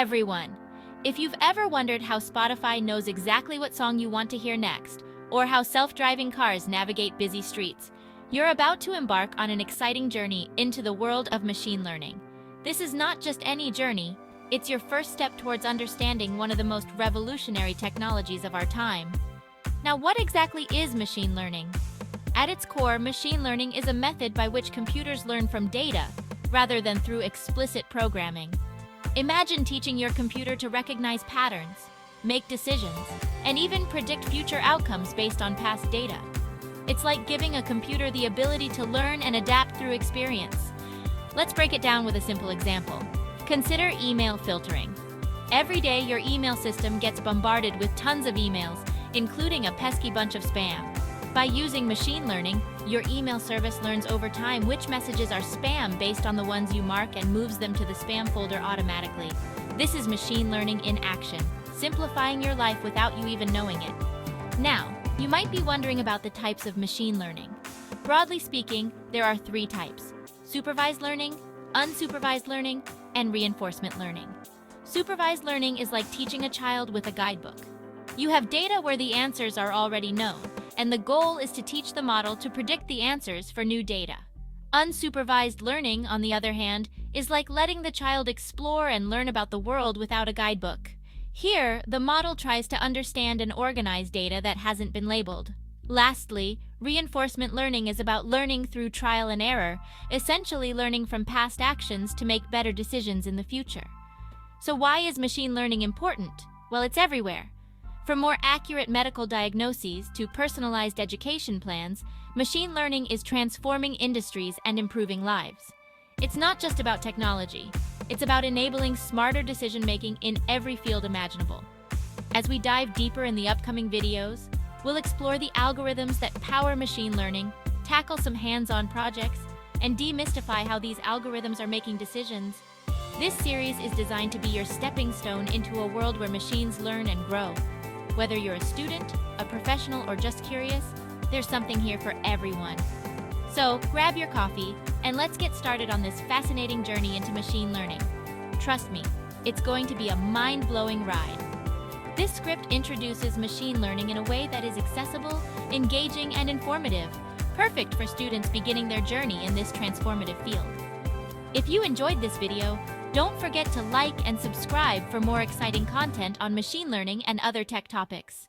everyone. If you've ever wondered how Spotify knows exactly what song you want to hear next, or how self-driving cars navigate busy streets, you're about to embark on an exciting journey into the world of machine learning. This is not just any journey, it's your first step towards understanding one of the most revolutionary technologies of our time. Now, what exactly is machine learning? At its core, machine learning is a method by which computers learn from data, rather than through explicit programming. Imagine teaching your computer to recognize patterns, make decisions, and even predict future outcomes based on past data. It's like giving a computer the ability to learn and adapt through experience. Let's break it down with a simple example. Consider email filtering. Every day, your email system gets bombarded with tons of emails, including a pesky bunch of spam. By using machine learning, your email service learns over time which messages are spam based on the ones you mark and moves them to the spam folder automatically. This is machine learning in action, simplifying your life without you even knowing it. Now, you might be wondering about the types of machine learning. Broadly speaking, there are 3 types: supervised learning, unsupervised learning, and reinforcement learning. Supervised learning is like teaching a child with a guidebook. You have data where the answers are already known, and the goal is to teach the model to predict the answers for new data. Unsupervised learning, on the other hand, is like letting the child explore and learn about the world without a guidebook. Here, the model tries to understand and organize data that hasn't been labeled. Lastly, reinforcement learning is about learning through trial and error, essentially learning from past actions to make better decisions in the future. So why is machine learning important? Well, it's everywhere. From more accurate medical diagnoses to personalized education plans, machine learning is transforming industries and improving lives. It's not just about technology. It's about enabling smarter decision-making in every field imaginable. As we dive deeper in the upcoming videos, we'll explore the algorithms that power machine learning, tackle some hands-on projects, and demystify how these algorithms are making decisions. This series is designed to be your stepping stone into a world where machines learn and grow. Whether you're a student, a professional, or just curious, there's something here for everyone. So grab your coffee and let's get started on this fascinating journey into machine learning. Trust me, it's going to be a mind-blowing ride. This script introduces machine learning in a way that is accessible, engaging, and informative, perfect for students beginning their journey in this transformative field. If you enjoyed this video, don't forget to like and subscribe for more exciting content on machine learning and other tech topics.